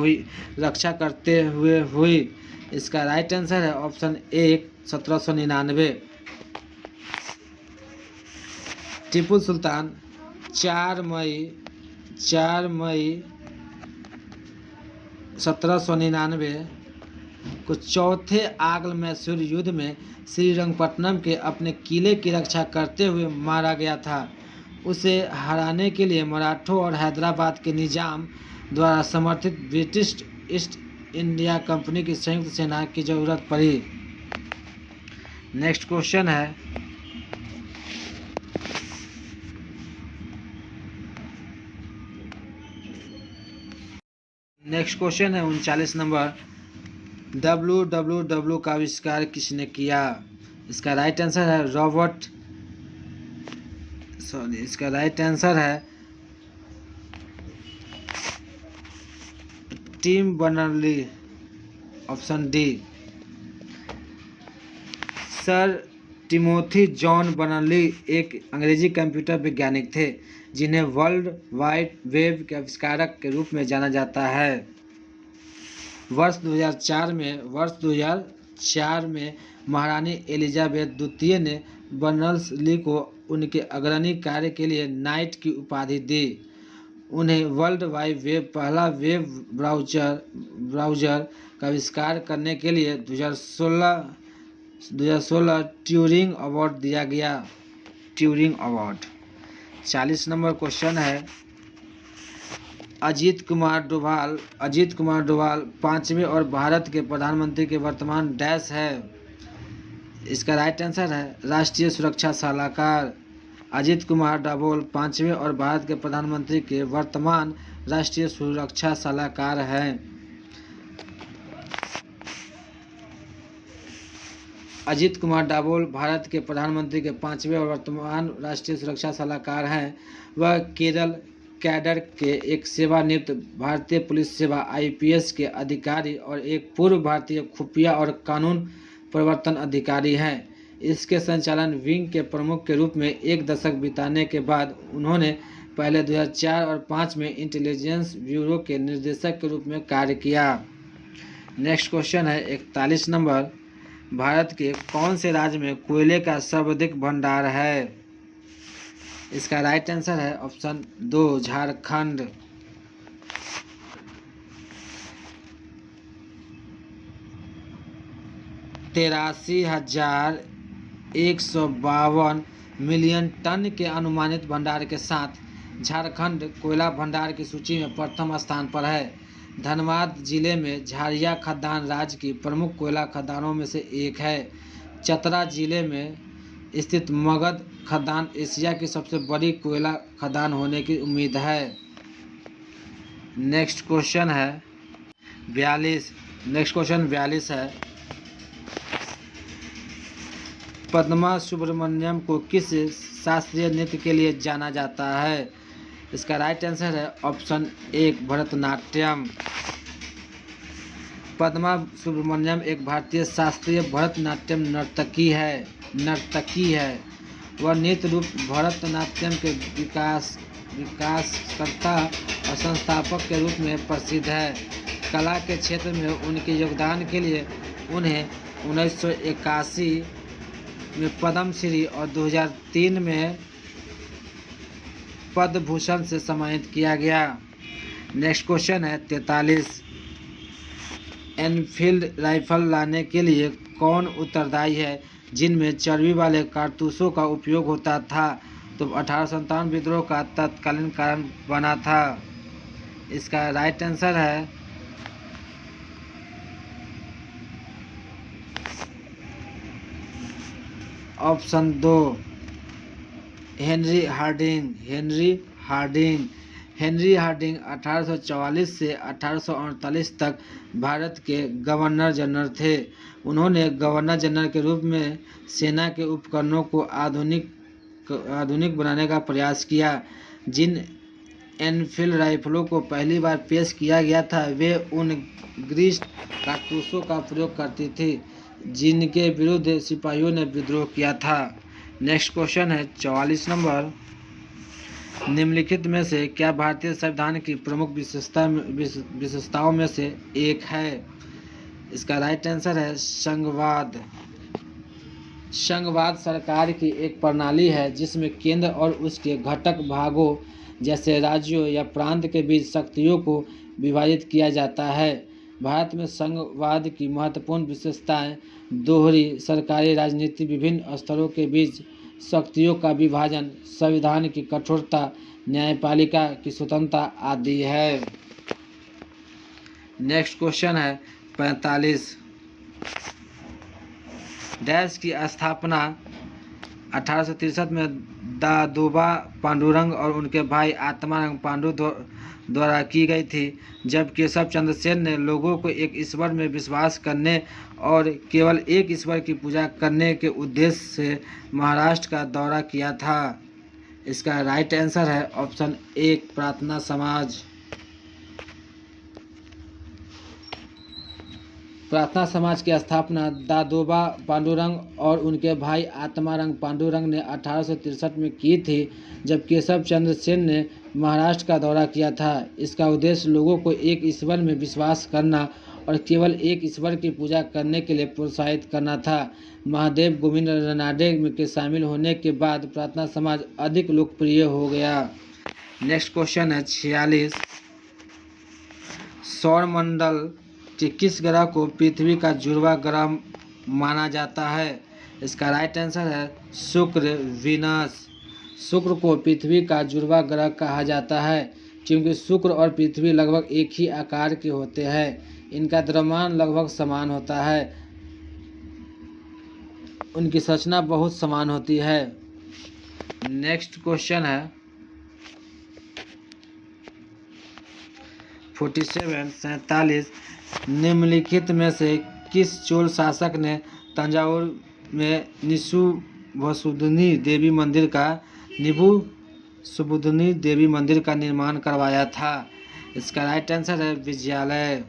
हुए हुई? इसका राइट आंसर है ऑप्शन ए, 1799। टीपू सुल्तान 4 मई 1799 को चौथे आंग्ल मैसूर युद्ध में श्रीरंगपट्टनम के अपने किले की रक्षा करते हुए मारा गया था। उसे हराने के लिए मराठों और हैदराबाद के निजाम द्वारा समर्थित ब्रिटिश ईस्ट इंडिया कंपनी की संयुक्त सेना की जरूरत पड़ी। नेक्स्ट क्वेश्चन है नेक्स्ट क्वेश्चन है 39 नंबर, www का आविष्कार किसने किया? इसका राइट आंसर है इसका राइट आंसर है Tim Berners Lee, option D. Sir Timothy John Berners Lee एक अंग्रेजी कंप्यूटर वैज्ञानिक थे, जिन्हें वर्ल्ड वाइड वेब के आविष्कारक के रूप में जाना जाता है। वर्ष 2004 में महारानी एलिजाबेथ द्वितीय ने बर्नर्ली को उनके अग्रणी कार्य के लिए नाइट की उपाधि दी। उन्हें वर्ल्ड वाइड वेब पहला वेब ब्राउज़र का आविष्कार करने के लिए 2016 ट्यूरिंग अवार्ड दिया गया। Turing award. 40 नंबर क्वेश्चन है, अजीत कुमार डोभाल 5वें और भारत के प्रधानमंत्री के वर्तमान डैश है? इसका राइट आंसर है राष्ट्रीय सुरक्षा सलाहकार। अजीत कुमार डोभाल 5वें और भारत के प्रधानमंत्री के वर्तमान राष्ट्रीय सुरक्षा सलाहकार हैं। अजीत कुमार डोभाल भारत के प्रधानमंत्री के 5वें और वर्तमान राष्ट्रीय सुरक्षा सलाहकार हैं। वह केरल कैडर के एक सेवानिवृत्त भारतीय पुलिस सेवा IPS के अधिकारी और एक पूर्व भारतीय खुफिया और कानून प्रवर्तन अधिकारी हैं। इसके संचालन विंग के प्रमुख के रूप में 1 दशक बिताने के बाद उन्होंने पहले 2004 और 2005 में इंटेलिजेंस ब्यूरो के निर्देशक के रूप में कार्य किया। नेक्स्ट क्वेश्चन है 41 नंबर, भारत के कौन से राज्य में कोयले का सर्वाधिक भंडार है? इसका राइट आंसर है ऑप्शन 2, झारखंड। $83,152 मिलियन टन के अनुमानित भंडार के साथ झारखंड कोयला भंडार की सूची में प्रथम स्थान पर है। धनबाद जिले में झारिया खदान राज्य की प्रमुख कोयला खदानों में से एक है। चतरा जिले में स्थित मगध खदान एशिया की सबसे बड़ी कोयला खदान होने की उम्मीद है। नेक्स्ट क्वेश्चन 42 है, पद्मा सुब्रमण्यम को किस शास्त्रीय नृत्य के लिए जाना जाता है? इसका राइट आंसर है ऑप्शन 1, भरतनाट्यम। पद्मा सुब्रमण्यम एक भारतीय शास्त्रीय भरतनाट्यम नर्तकी है। वह नृत्य रूप भरतनाट्यम के विकासकर्ता और संस्थापक के रूप में प्रसिद्ध है। कला के क्षेत्र में उनके योगदान के लिए उन्हें 1981 में पद्मश्री और 2003 में पद्म भूषण से सम्मानित किया गया। नेक्स्ट क्वेश्चन है 43, एनफील्ड राइफल लाने के लिए कौन उत्तरदायी है जिनमें चर्बी वाले कारतूसों का उपयोग होता था? तो 1857 विद्रोह का तत्कालीन कारण बना था। इसका राइट आंसर है option 2 Henry Hardinge. Henry Hardinge 1844 से 1848 तक भारत के गवर्नर जनरल थे। उन्होंने गवर्नर जनरल के रूप में सेना के उपकरणों को आधुनिक बनाने का प्रयास किया। जिन एनफील्ड राइफलों को पहली बार पेश किया गया था वे उन ग्रीस्ड कारतूसों का प्रयोग करती थी जिनके विरुद्ध सिपाहियों ने विद्रोह किया था। नेक्स्ट क्वेश्चन है 44 नंबर। निम्नलिखित में से क्या भारतीय संविधान की प्रमुख विशेषताओं में से एक है? इसका राइट आंसर है संघवाद। संघवाद सरकार की एक प्रणाली है जिसमें केंद्र और उसके घटक भागों जैसे राज्यों या प्रांत के बीच शक्तियों को विभाजित किया जाता है। भारत में संघवाद की महत्वपूर्ण विशेषताएं दोहरी सरकारी राजनीति, विभिन्न स्तरों के बीच शक्तियों का विभाजन, संविधान की कठोरता, न्यायपालिका की स्वतंत्रता आदि है। नेक्स्ट क्वेश्चन है 45। डैश की स्थापना 1863 में दादोबा पांडुरंग और उनके भाई आत्माराम पांडु द्वारा की गई थी, जब केशव चंद्र सेन ने लोगों को एक ईश्वर में विश्वास करने और केवल एक ईश्वर की पूजा करने के उद्देश्य से महाराष्ट्र का दौरा किया था। इसका राइट आंसर है ऑप्शन 1 प्रार्थना समाज। प्रार्थना समाज की स्थापना दादोबा पांडुरंग और उनके भाई आत्माराम पांडुरंग ने 1863 में की थी, जब केशव चंद्र सेन ने महाराष्ट्र का दौरा किया था। इसका उद्देश्य लोगों को एक ईश्वर में विश्वास करना और केवल एक ईश्वर की पूजा करने के लिए प्रोत्साहित करना था। महादेव गोविंद रनाडे के शामिल होने के बाद प्रार्थना समाज अधिक लोकप्रिय हो गया। नेक्स्ट क्वेश्चन है 46। सौरमंडल कि किस ग्रह को पृथ्वी का जुड़वा ग्रह माना जाता है? इसका राइट आंसर है शुक्र, वीनस। शुक्र को पृथ्वी का जुड़वा ग्रह कहा जाता है क्योंकि शुक्र और पृथ्वी लगभग एक ही आकार के होते हैं। इनका द्रव्यमान लगभग समान होता है, उनकी संरचना बहुत समान होती है। नेक्स्ट क्वेश्चन है 47। निम्नलिखित में से किस चोल शासक ने तंजावुर में निबुसुबुदनी देवी मंदिर का निर्माण करवाया था? इसका राइट आंसर है विजयालय।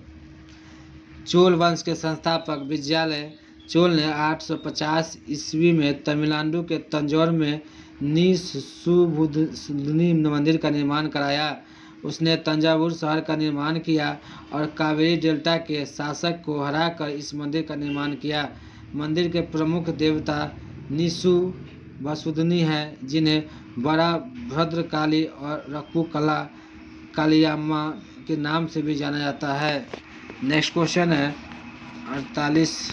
चोल वंश के संस्थापक विजयालय चोल ने 850 ईस्वी में तमिलनाडु के तंजौर में निबुसुबुदनी मंदिर का निर्माण कराया। उसने तंजावुर शहर का निर्माण किया और कावेरी डेल्टा के शासक को हराकर इस मंदिर का निर्माण किया। मंदिर के प्रमुख देवता निबुसुबुदनी हैं, जिन्हें बड़ा भद्रकाली और रक्कू कालियाम्मा के नाम से भी जाना जाता है। नेक्स्ट क्वेश्चन है 48।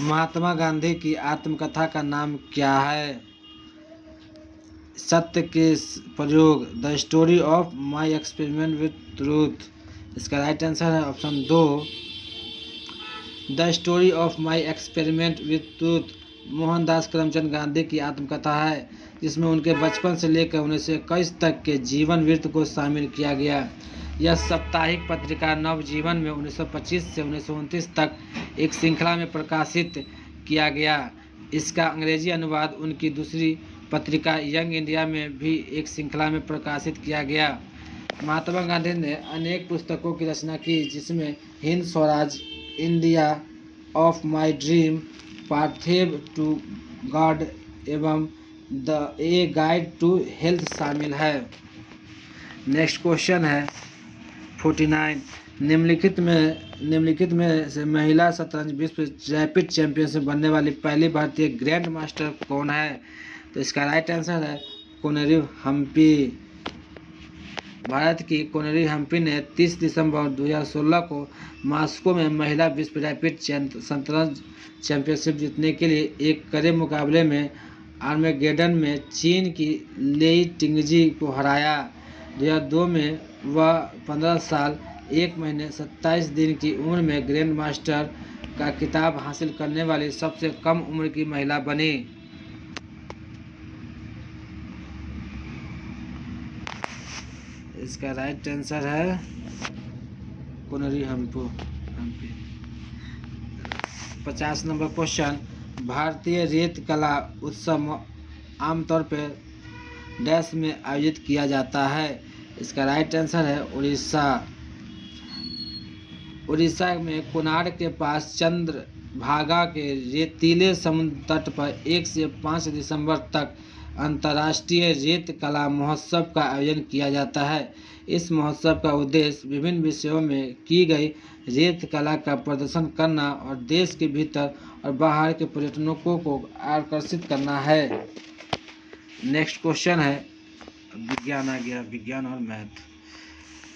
महात्मा गांधी की आत्मकथा का नाम क्या है? सत्य के प्रयोग, the story of my experiment with truth. इसका राइट आंसर है option 2 the story of my experiment with truth. Mohandas Karamchand Gandhi की आत्मकथा है जिसमें उनके बचपन से लेकर 1921 तक के जीवन वृत्त को शामिल किया गया। यह साप्ताहिक पत्रिका नवजीवन में 1925 से 1929 तक एक श्रृंखला में प्रकाशित किया गया। इसका अंग्रेजी अनुवाद उनकी दूसरी पत्रिका यंग इंडिया में भी एक श्रृंखला में प्रकाशित किया गया। महात्मा गांधी ने अनेक पुस्तकों की रचना की जिसमें Hind Swaraj, India of my dream, pathway to God एवं ए गाइड टू हेल्थ शामिल है। नेक्स्ट क्वेश्चन है 49। निम्नलिखित में से महिला शतरंज विश्व रैपिड चैंपियनशिप बनने वाली पहली भारतीय ग्रैंड मास्टर कौन है? तो इसका राइट आंसर है कोनेरू हम्पी। भारत की कोनेरी हम्पी ने 30 दिसंबर 2016 को मॉस्को में महिला विश्व रैपिड शतरंज चैंपियनशिप जीतने के लिए एक कड़े मुकाबले में आर्मेगेडन में चीन की लेई टिंगजी को हराया। 2002 में वह 15 साल 1 महीने 27 दिन की उम्र में ग्रैंड मास्टर का खिताब हासिल करने वाली सबसे कम उम्र की महिला बनी। इसका राइट आंसर है कोनेरी हम्पी। 50 नंबर क्वेश्चन, भारतीय रेत कला उत्सव आमतौर पर डैश में आयोजित किया जाता है। इसका राइट आंसर है उड़ीसा। उड़ीसा में कोणार्क के पास चंद्रभागा के रेतीले समुद्र तट पर 1 से 5 दिसंबर तक अंतर्राष्ट्रीय रेत कला महोत्सव का आयोजन किया जाता है। इस महोत्सव का उद्देश्य विभिन्न विषयों में की गई रेत कला का प्रदर्शन करना और देश के भीतर और बाहर के पर्यटकों को आकर्षित करना है। नेक्स्ट क्वेश्चन है विज्ञान, आ गया विज्ञान और मैथ।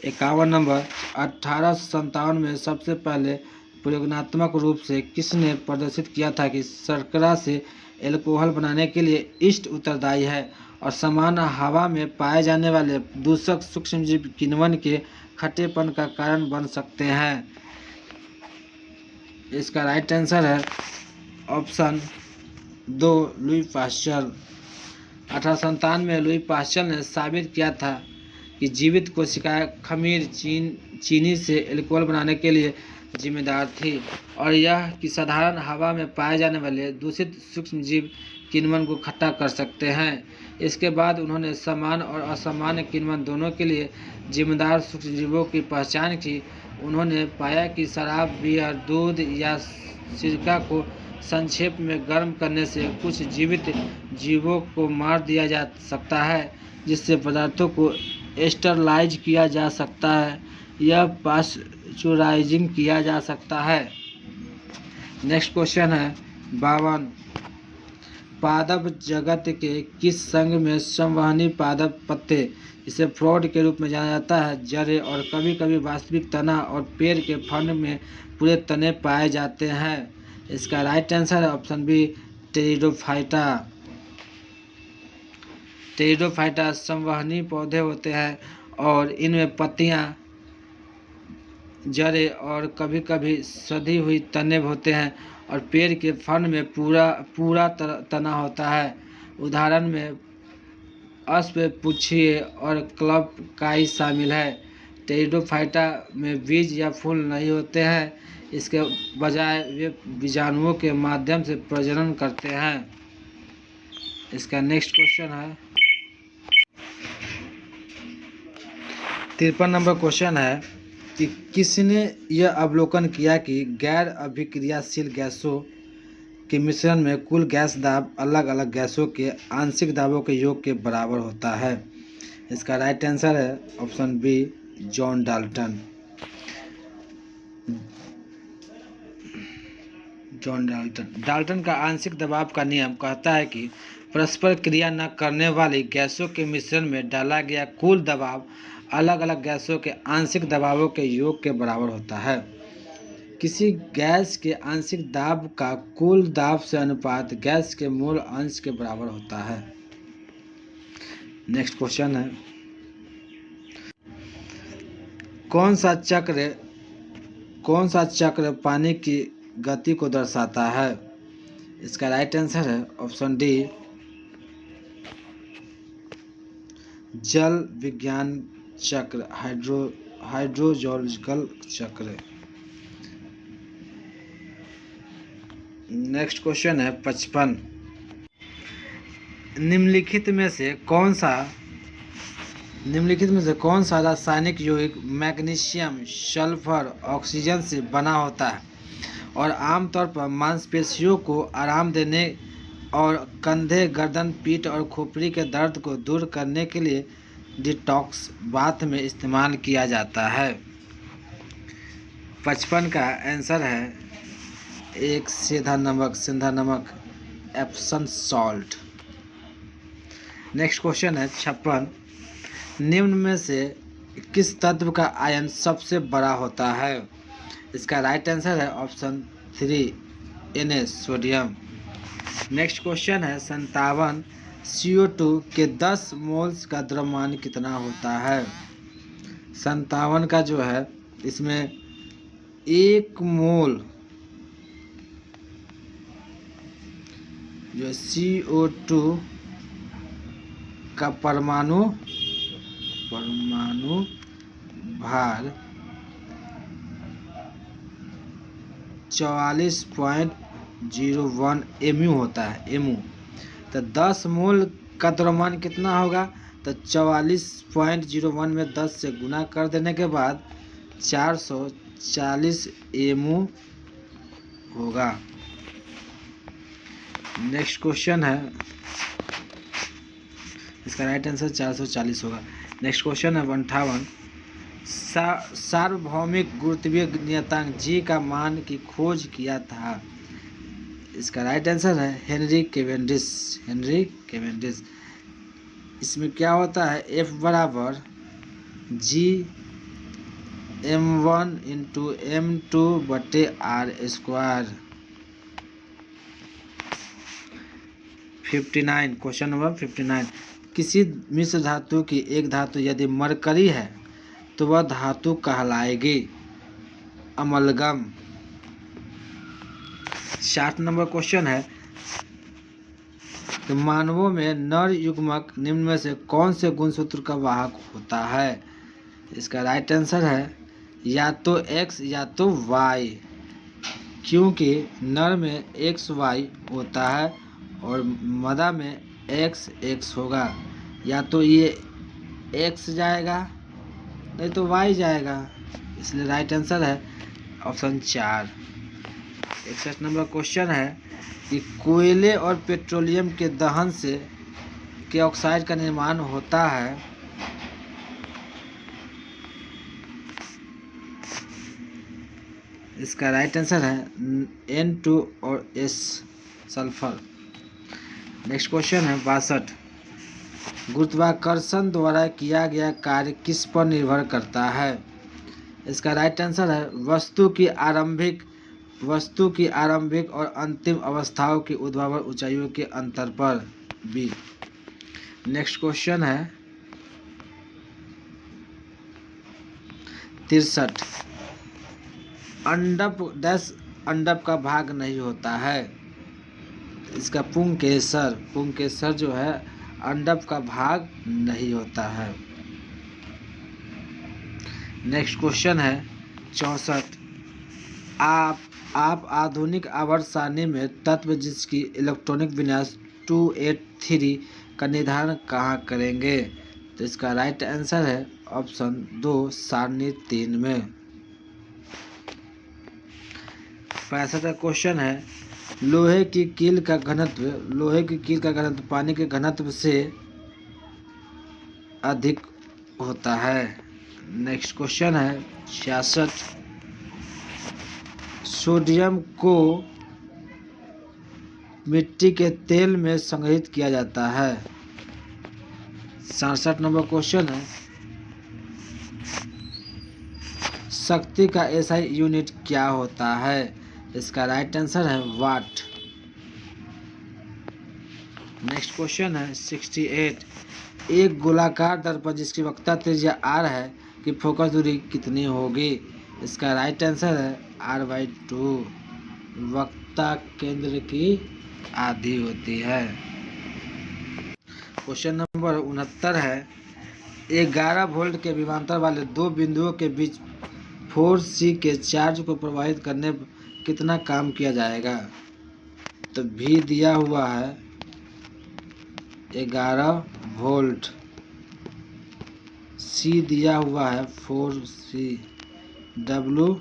51 नंबर, 1857 में सबसे पहले प्रयोगात्मक रूप से किसने प्रदर्शित किया था कि शर्करा से एल्कोहल बनाने के लिए ईस्ट उत्तरदायी है और समान हवा में पाए जाने वाले दूषक सूक्ष्मजीव किण्वन के खट्टेपन का कारण बन सकते हैं। इसका राइट आंसर है ऑप्शन 2 लुई पाश्चर। 1857 में लुई पाश्चर ने साबित किया था कि जीवित कोशिकाएं खमीर चीनी से एल्कोहल बनाने के लिए जिम्मेदार थी और यह कि साधारण हवा में पाए जाने वाले दूषित सूक्ष्मजीव किण्वन को खट्टा कर सकते हैं। इसके बाद उन्होंने सामान्य और असामान्य किण्वन दोनों के लिए जिम्मेदार सूक्ष्मजीवों की पहचान की। उन्होंने पाया कि शराब, बियर, दूध या सिरका को संक्षेप में गर्म करने से कुछ जीवित जीवों को मार दिया जा सकता है, जिससे पदार्थों को स्टरलाइज किया जा सकता है या पाश्चुराइजिंग किया जा सकता है। नेक्स्ट क्वेश्चन है 52, पादप जगत के किस संघ में संवहनी पादप पत्ते, इसे फ्रॉड के रूप में जाना जाता है, जड़ें और कभी-कभी वास्तविक तना और पेड़ के फंड में पूरे तने पाए जाते हैं। इसका राइट आंसर है ऑप्शन बी टेरिडोफाइटा। टेरिडोफाइटा संवहनी पौधे होते हैं और इनमें पत्तियां, जड़ें और कभी-कभी सधी हुई तने होते हैं और पेड़ के फंड में पूरा तना होता है। उदाहरण में अष्टपुच्छीय और क्लब काई शामिल है। टेरिडोफाइटा में बीज या फूल नहीं होते हैं, इसके बजाय वे बीजाणुओं के माध्यम से प्रजनन करते हैं। इसका नेक्स्ट क्वेश्चन है 53 नंबर क्वेश्चन है कि किसने यह अवलोकन किया कि गैर अभिक्रियाशील गैसों के मिश्रण में कुल गैस दाब अलग अलग गैसों के आंशिक दाबों के योग के बराबर होता है। इसका राइट आंसर है option B John Dalton. Dalton का आंशिक दबाव का नियम कहता है कि परस्पर क्रिया न करने वाली गैसों के मिश्रण में डाला गया कुल दबाव अलग अलग गैसों के आंशिक दबावों के योग के बराबर होता है। किसी गैस के आंशिक दाब का कुल दाब से अनुपात गैस के मोल अंश के बराबर होता है। नेक्स्ट क्वेश्चन है कौन सा चक्र पानी की गति को दर्शाता है। इसका राइट आंसर है ऑप्शन डी जल विज्ञान चक्र, हाइड्रोलॉजिकल चक्र। नेक्स्ट क्वेश्चन है 55, निम्नलिखित में से कौन सा रासायनिक यौगिक मैग्नीशियम, सल्फर, ऑक्सीजन से बना होता है और आमतौर पर मांसपेशियों को आराम देने और कंधे, गर्दन, पीठ और खोपड़ी के दर्द को दूर करने के लिए डिटॉक्स बाथ में इस्तेमाल किया जाता है। 55 का आंसर है एक सीधा नमक एप्सम सॉल्ट। नेक्स्ट क्वेश्चन है 56, निम्न में से किस तत्व का आयन सबसे बड़ा होता है? इसका राइट आंसर है option 3 Na sodium. Next question है 57 CO2 के 10 मोल्स का द्रव्यमान कितना होता है? 57 का जो है इसमें 1 मोल जो CO2 का परमाणु भार 44.01 mu होता है mu। तो 10 मोल का द्रव्यमान कितना होगा? तो 44.01 में 10 से गुना कर देने के बाद 440 mu होगा। नेक्स्ट क्वेश्चन है, इसका राइट आंसर 440 होगा। नेक्स्ट क्वेश्चन है 58 सार्वभौमिक गुरुत्वीय नियतांक G का मान की खोज किया था? इसका राइट आंसर है हेनरी केवेंडिश। इसमें क्या होता है F बराबर G m1 इंटू m2 बटे r²। 59 क्वेश्चन नंबर 59 किसी मिश्र धातु की एक धातु यदि मरकरी है तो वह धातु कहलाएगी? अमलगम। 60 नंबर क्वेश्चन है तो मानवों में नर युग्मक निम्न में से कौन से गुणसूत्र का वाहक होता है? इसका राइट आंसर है या तो X या तो Y, क्योंकि नर में XY होता है और मदा में XX होगा। या तो ये X जाएगा नहीं तो Y जाएगा, इसलिए राइट आंसर है ऑप्शन 4। 61 नंबर क्वेश्चन है कि कोयले और पेट्रोलियम के दहन से के ऑक्साइड का निर्माण होता है? इसका राइट आंसर है N2 और S सल्फर। नेक्स्ट क्वेश्चन है 62 गुरुत्वाकर्षण द्वारा किया गया कार्य किस पर निर्भर करता है? इसका राइट आंसर है वस्तु की आरंभिक और अंतिम अवस्थाओं की ऊर्ध्वाधर ऊंचाइयों के अंतर पर। बी। नेक्स्ट क्वेश्चन है 63 अंडप का भाग नहीं होता है? इसका पुंकेसर जो है अंडप का भाग नहीं होता है। नेक्स्ट क्वेश्चन है 64 आप आधुनिक आवर्त सारणी में तत्व जिसकी इलेक्ट्रॉनिक विन्यास 283 का निर्धारण कहाँ करेंगे? तो इसका राइट आंसर है ऑप्शन 2 सारणी 3 में। 65 का क्वेश्चन है लोहे की कील का घनत्व पानी के घनत्व से अधिक होता है। नेक्स्ट क्वेश्चन है 66 सोडियम को मिट्टी के तेल में संग्रहित किया जाता है। 67 नंबर क्वेश्चन है शक्ति का एसआई यूनिट क्या होता है? इसका राइट आंसर है वाट। नेक्स्ट क्वेश्चन है 68 एक गोलाकार दर्पण जिसकी वक्रता त्रिज्या r है कि फोकस दूरी कितनी होगी? इसका राइट आंसर है r/2। वक्रता केंद्र की आधी होती है। क्वेश्चन नंबर 69 है 11 वोल्ट के विभवांतर वाले दो बिंदुओं के बीच 4C के चार्ज को प्रवाहित करने पर कितना काम किया जाएगा? तो भी दिया हुआ है 11 वोल्ट, C दिया हुआ है 4C, W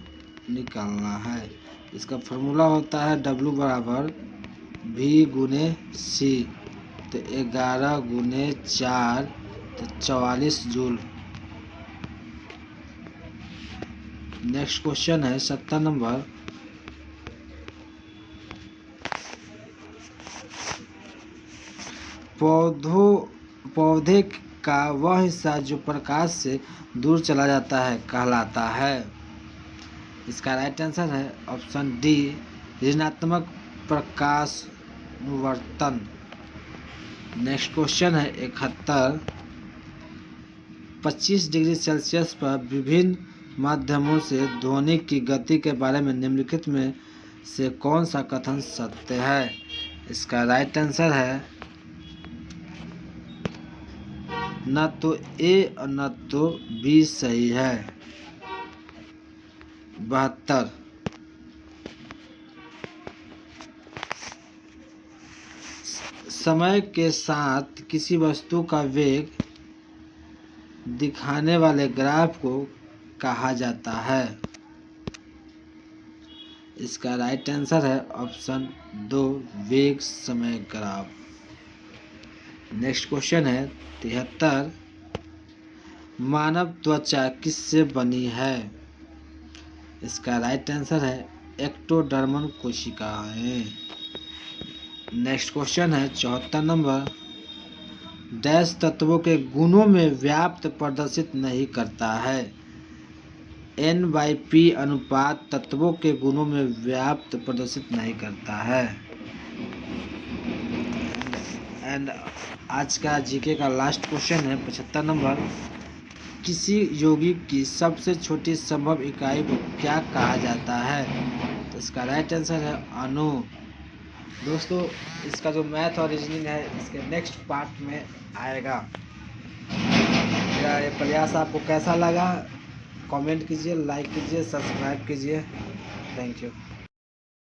निकालना है। इसका फॉर्मूला होता है W बराबर V गुने C, तो 11 गुने 4 तो 44 जूल। नेक्स्ट क्वेश्चन है 70 नंबर पौधे का वह हिस्सा जो प्रकाश से दूर चला जाता है कहलाता है। इसका राइट आंसर है ऑप्शन डी, ऋणात्मक प्रकाशनुवर्तन। नेक्स्ट क्वेश्चन है 71। 25 डिग्री सेल्सियस पर विभिन्न माध्यमों से ध्वनि की गति के बारे में निम्नलिखित में से कौन सा कथन सत्य है? इसका राइट आंसर है न तो ए और न तो बी सही है। 72। समय के साथ किसी वस्तु का वेग दिखाने वाले ग्राफ को कहा जाता है। इसका राइट आंसर है ऑप्शन 2, वेग समय ग्राफ। नेक्स्ट क्वेश्चन है 73। मानव त्वचा किससे बनी है? इसका राइट आंसर है एक्टोडर्मल कोशिकाएं। नेक्स्ट क्वेश्चन है 74 नंबर। डैश तत्वों के गुणों में व्याप्त प्रदर्शित नहीं करता है। N/P अनुपात तत्वों के गुणों में व्याप्त प्रदर्शित नहीं करता है। एंड आज का जीके का लास्ट क्वेश्चन है 75 नंबर। किसी यौगिक की सबसे छोटी संभव इकाई को क्या कहा जाता है? तो इसका राइट आंसर है अणु। दोस्तों, इसका जो मैथ और रीजनिंग है इसके नेक्स्ट पार्ट में आएगा। मेरा ये प्रयास आपको कैसा लगा? कमेंट कीजिए, लाइक कीजिए, सब्सक्राइब कीजिए। Thank you.